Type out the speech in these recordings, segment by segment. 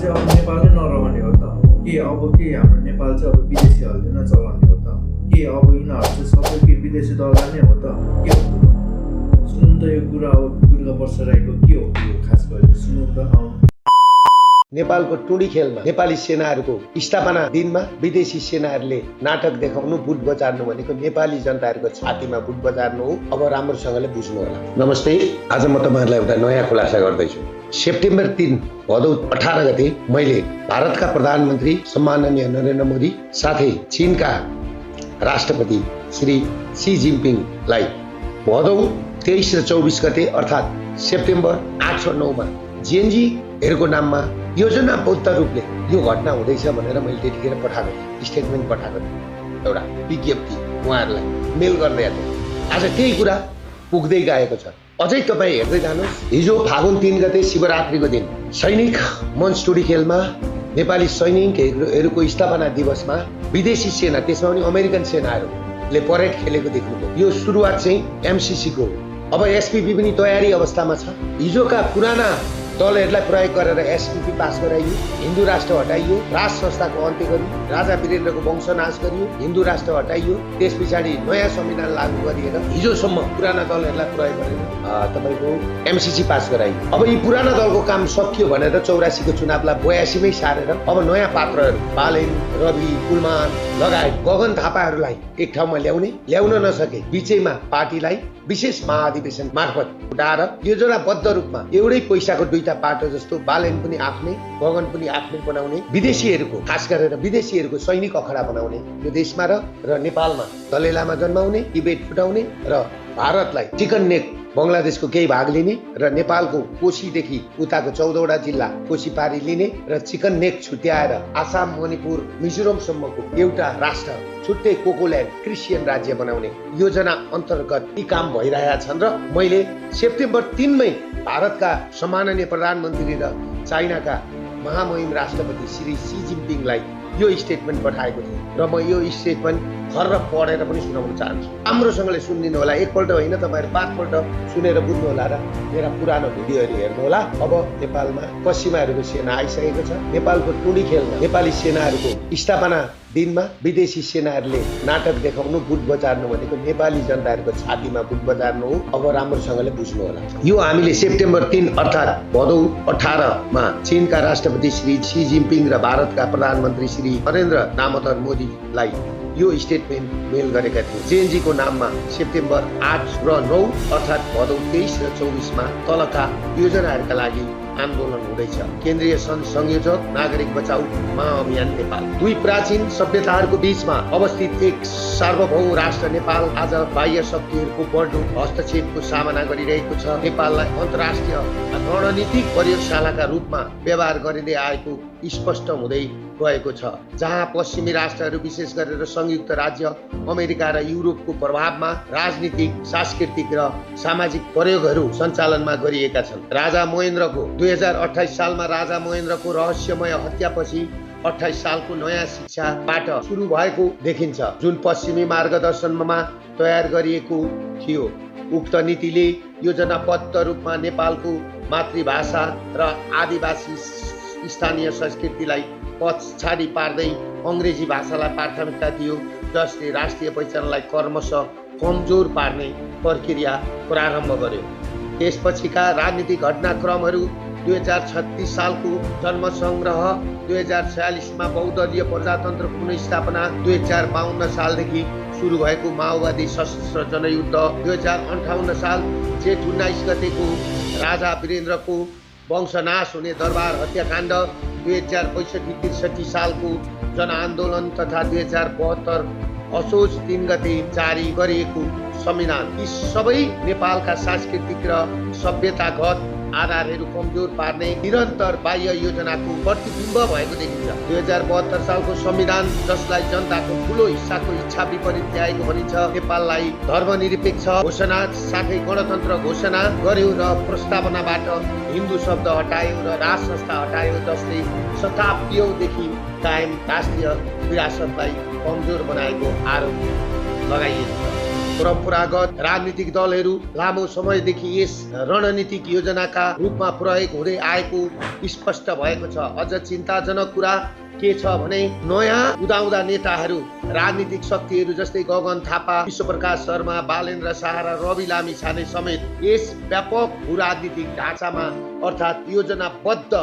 चाहिँ अब नेपालै नरहने हो त के? अब के हाम्रो नेपाल चाहिँ अब विदेशीहरूले नै चलाउने हो त के? अब यिनीहरू चाहिँ सबै के विदेशी दललाई नै हो त के हो? सुन्नु त यो कुरा अब दुर्गा बर्सराईको के हो यो खास गरेर सुन्नु त। नेपालको टुडी खेलमा नेपाली सेनाहरूको स्थापना दिनमा विदेशी सेनाहरूले नाटक देखाउनु, बुट बजार्नु भनेको नेपाली जनताहरूको छातीमा बुट बजार्नु हो। अब राम्रोसँगले बुझ्नु होला। नमस्ते, आज म तपाईँहरूलाई एउटा नयाँ खुलासा गर्दैछु। सेप्टेम्बर 3 भदौ 18 गते मैले भारतका प्रधानमन्त्री सम्माननीय नरेन्द्र मोदी साथै चीनका राष्ट्रपति श्री सी जिनपिङलाई भदौ 23 र 24 गते अर्थात् सेप्टेम्बर 8 र 9 मा जेएनजीहरूको नाममा योजनाबद्ध रूपले यो घटना हुँदैछ भनेर मैले त्यतिखेर पठाएको थिएँ, स्टेटमेन्ट पठाएको थिएँ, एउटा विज्ञप्ति उहाँहरूलाई मेल गर्दै थिएँ। आज त्यही कुरा पुग्दै गएको छ। अझै तपाईँ हेर्दै जानुहोस्। हिजो फागुन 3 गते शिवरात्रिको दिन सैनिक मञ्च टुडी खेलमा नेपाली सैनिकहरूको स्थापना दिवसमा विदेशी सेना, त्यसमा पनि अमेरिकन सेनाहरूले परेड खेलेको देख्नुभयो। यो सुरुवात चाहिँ एमसिसीको हो। अब एसपिपी पनि तयारी अवस्थामा छ। हिजोका पुराना दलहरूलाई प्रयोग गरेर एसपिपी पास गराइयो, हिन्दू राष्ट्र हटाइयो, राज संस्थाको अन्त्य गरियो, राजा वीरेन्द्रको वंशनाश गरियो, हिन्दू राष्ट्र हटाइयो, त्यस पछाडि नयाँ संविधान लागू गरिएर हिजोसम्म पुराना दलहरूलाई प्रयोग गरेर तपाईँको एमसिसी पास गराइयो। अब यी पुराना दलको काम सकियो भनेर 84 को चुनावलाई 82 मै सारेर अब नयाँ पात्रहरू बालेन, रवि, कुलमान लगायत गगन थापाहरूलाई एक ठाउँमा ल्याउन नसके बिचैमा पार्टीलाई विशेष महाधिवेशन मार्फत उठाएर योजनाबद्ध रूपमा एउटै पैसाको दुईटा पाटो जस्तो बालेन पनि आफ्नै, गगन पनि आफ्नै बनाउने, विदेशीहरूको खास गरेर विदेशीहरूको सैनिक अखडा बनाउने, यो देशमा र नेपालमा दलेलामा जन्माउने, टिबेट फुटाउने र भारतलाई चिकन नेक बङ्गलादेशको केही भाग लिने र नेपालको कोशीदेखि उताको 14वटा जिल्ला कोशी पारी लिने र चिकन नेक छुट्याएर आसाम, मणिपुर, मिजोरमसम्मको एउटा राष्ट्र छुट्टै कोकोल्यान्ड क्रिस्चियन राज्य बनाउने योजना अन्तर्गत यी काम भइरहेका छन्। र मैले सेप्टेम्बर 3 मै भारतका सम्माननीय प्रधानमन्त्री र चाइनाका महामहिम राष्ट्रपति श्री सी जिनपिङलाई यो स्टेटमेन्ट पठाएको थिएँ र म यो स्टेटमेन्ट खर्र पढेर पनि सुनाउन चाहन्छु। राम्रोसँगले सुनिदिनु होला, एकपल्ट होइन तपाईँहरू 5 पल्ट सुनेर बुझ्नु होला र मेरा पुरानो भिडियोहरू हेर्नु होला। अब नेपालमा पश्चिमाहरूको सेना आइसकेको छ। नेपालको टुडी खेलमा नेपाली सेनाहरूको स्थापना दिनमा विदेशी सेनाहरूले नाटक देखाउनु, बुट बजार्नु भनेको नेपाली जनताहरूको छातीमा बुट बजार्नु हो। अब राम्रोसँगले बुझ्नु होला। यो हामीले सेप्टेम्बर 3 अर्थात् भदौ 18 मा चीनका राष्ट्रपति श्री सी जिनपिङ र भारतका प्रधानमन्त्री श्री नरेन्द्र दामोदर मोदीलाई यो स्टेटमेन्ट मेल गरेका थिए। जेएनजीको नाममा सेप्टेम्बर 8 र 9 अर्थात् भदौ 23 र 24 मा तलका योजनाहरूका लागि आन्दोलन हुँदैछ। केन्द्रीय संयोजक नागरिक बचाउ महाअभियान नेपाल। दुई प्राचीन सभ्यताहरूको बीचमा अवस्थित एक सार्वभौम राष्ट्र नेपाल आज बाह्य शक्तिहरूको बढ्दो हस्तक्षेपको सामना गरिरहेको छ। नेपाललाई अन्तर्राष्ट्रिय रणनीतिक प्रयोगशालाका रूपमा व्यवहार गरिँदै आएको स्पष्ट हुँदै गएको छ, जहाँ पश्चिमी राष्ट्रहरू विशेष गरेर संयुक्त राज्य अमेरिका र युरोपको प्रभावमा राजनीतिक, सांस्कृतिक र सामाजिक प्रयोगहरू सञ्चालनमा गरिएका छन्। राजा महेन्द्रको 2028 सालमा राजा महेन्द्रको रहस्यमय हत्यापछि 28 सालको नयाँ शिक्षाबाट सुरु भएको देखिन्छ, जुन पश्चिमी मार्गदर्शनमा तयार गरिएको थियो। उक्त नीतिले योजनाबद्ध रूपमा नेपालको मातृभाषा र आदिवासी स्थानीय संस्कृतिलाई पछाडि पार्दै अङ्ग्रेजी भाषालाई प्राथमिकता दियो, जसले राष्ट्रिय पहिचानलाई क्रमशः कमजोर पार्ने प्रक्रिया प्रारम्भ गर्यो। त्यसपछिका राजनीतिक घटनाक्रमहरू 2036 सालको जनमसङ्ग्रह, 2046 मा बहुदलीय प्रजातन्त्र पुनर्स्थापना, 2052 सालदेखि सुरु भएको माओवादी सशस्त्र जनयुद्ध, 2058 साल जेठ 19 गतेको राजा वीरेन्द्रको वंशनाश हुने दरबार हत्याकाण्ड, 2065-63 सालको जनआन्दोलन तथा 2072 असोज 3 गते जारी गरिएको संविधान, यी सबै नेपालका सांस्कृतिक र सभ्यतागत आधारहरू कमजोर पार्ने निरन्तर बाह्य योजनाको प्रतिबिम्ब भएको देखिन्छ। 2072 सालको संविधान, जसलाई जनताको ठुलो हिस्साको इच्छा विपरीत ल्याएको भनिन्छ, नेपाललाई धर्मनिरपेक्ष घोषणा साथै गणतन्त्र घोषणा गर्यो र प्रस्तावनाबाट हिन्दू शब्द हटायो र राज संस्था हटायो, जसले शताब्दीदेखि कायम राष्ट्रिय विरासतलाई कमजोर बनाएको आरोप लगाइएको छ। परम्परागत राजनीतिक दलहरू लामो समयदेखि यस रणनीतिक योजनाका रूपमा प्रयोग हुँदै आएको स्पष्ट भएको छ। अझ चिन्ताजनक कुरा के छ भने नयाँ उदाउँदा नेताहरू राजनीतिक शक्तिहरू जस्तै गगन थापा, विश्वप्रकाश शर्मा, बालेन्द्र शाह र रवि लामिछाने समेत यस व्यापक भू-राजनीतिक ढाँचामा अर्थात् योजनाबद्ध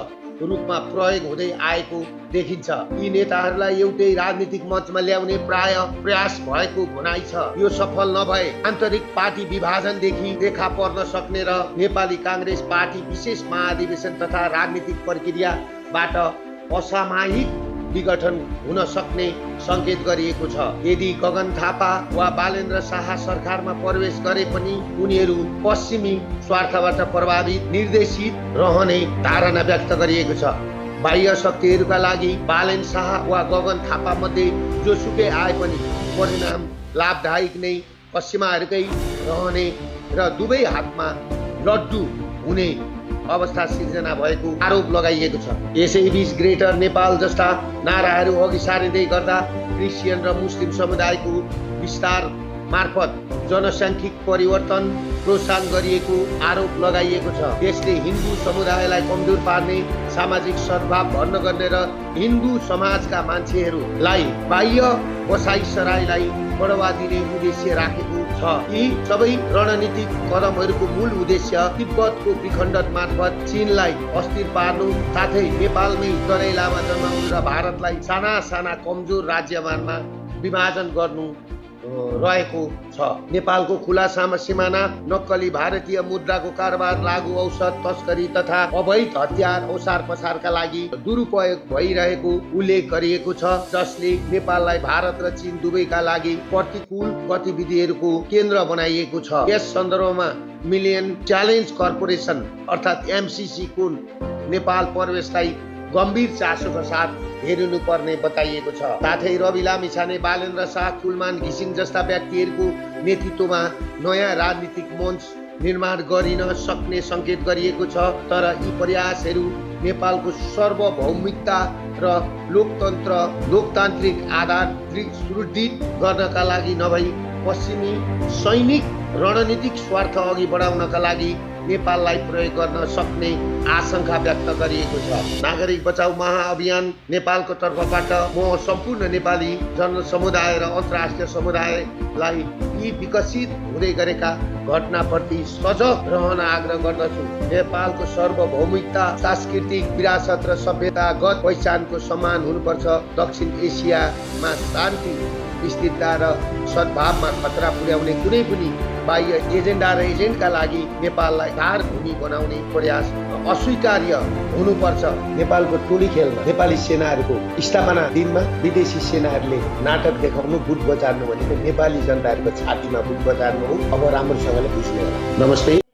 रूपमा प्रयोग हुँदै आएको देखिन्छ। यी नेताहरूलाई एउटै राजनीतिक मञ्चमा ल्याउने प्राय प्रयास भएको भनाइ छ। यो सफल नभए आन्तरिक पार्टी विभाजनदेखि देखा पर्न सक्ने र नेपाली कांग्रेस पार्टी विशेष महाधिवेशन तथा राजनीतिक प्रक्रियाबाट असामयिक विघटन हुन सक्ने संकेत गरिएको छ। यदि गगन थापा वा बालेन्द्र शाह सरकारमा प्रवेश गरे पनि उनीहरू पश्चिमी स्वार्थबाट प्रभावित निर्देशित रहने धारणा व्यक्त गरिएको छ। बाह्य शक्तिहरूका लागि बालेन शाह वा गगन थापा मध्ये जोसुकै आए पनि परिणाम लाभदायक नै पश्चिमाहरूकै रहने र दुवै हातमा लड्डु हुने अवस्था सिर्जना भएको आरोप लगाइएको छ। यसैबीच ग्रेटर नेपाल जस्ता नाराहरू अघि सारिँदै गर्दा क्रिस्चियन र मुस्लिम समुदायको विस्तार मार्फत जनसाङ्ख्यिक परिवर्तन प्रोत्साहन गरिएको आरोप लगाइएको छ। यसले हिन्दू समुदायलाई कमजोर पार्ने, सामाजिक सद्भाव भन्न गर्ने र हिन्दू समाजका मान्छेहरूलाई बाह्य बसाइसराईलाई बढावा दिने उद्देश्य राखेको छ। यी सबै रणनीतिक कदमहरूको मूल उद्देश्य तिब्बतको विखण्डन मार्फत चीनलाई अस्थिर पार्नु, साथै नेपालमै दलाई लामा जन्माउनु र भारतलाई साना साना कमजोर राज्यमा विभाजन गर्नु रहेको छ। नेपालको खुला सिमाना, नक्कली भारतीय मुद्राको कारोबार, लागु औषध तस्करी तथा अवैध हतियार ओसार पसारका लागि दुरुपयोग भइरहेको उल्लेख गरिएको छ, जसले नेपाललाई भारत र चीन दुवैका लागि प्रतिकूल गतिविधिहरूको केन्द्र बनाइएको छ। यस सन्दर्भमा मिलियन च्यालेन्ज कर्पोरेसन अर्थात् MCC को नेपाल प्रवेशलाई गम्भीर चासोका साथ हेर्नुपर्ने बताइएको छ। साथै रवि लामिछाने, बालेन्द्र शाह, कुलमान घिसिङ जस्ता व्यक्तिहरूको नेतृत्वमा नयाँ राजनीतिक मञ्च निर्माण गरिन सक्ने संकेत गरिएको छ। तर यी प्रयासहरू नेपालको सार्वभौमिकता र लोकतान्त्रिक आधार सुदृढ गर्नका लागि नभई पश्चिमी सैनिक रणनीतिक स्वार्थ अघि बढाउनका लागि नेपाललाई प्रयोग गर्न सक्ने आशंका व्यक्त गरिएको छ। नागरिक बचाउ महाअभियान नेपालको तर्फबाट म सम्पूर्ण नेपाली जनसमुदाय र अन्तर्राष्ट्रिय समुदायलाई यी विकसित हुँदै गरेका घटनाप्रति सजग रहन आग्रह गर्दछु। नेपालको सार्वभौमिकता, सांस्कृतिक विरासत र सभ्यतागत पहिचानको सम्मान हुनुपर्छ। दक्षिण एसियामा शान्ति, स्थिरता र सद्भावमा खतरा पुर्याउने कुनै पनि बाह्य एजेन्डा र एजेन्टका लागि नेपाललाई धार भूमि बनाउने प्रयास अस्वीकार्य हुनुपर्छ। नेपालको टोली खेलमा नेपाली सेनाहरूको स्थापना दिनमा विदेशी सेनाहरूले नाटक देखाउनु, बुट बजार्नु भनेको नेपाली जनताहरूको छातीमा बुट बजार्नु हो। अब राम्रोसँगले बुझ्नु होला। नमस्ते।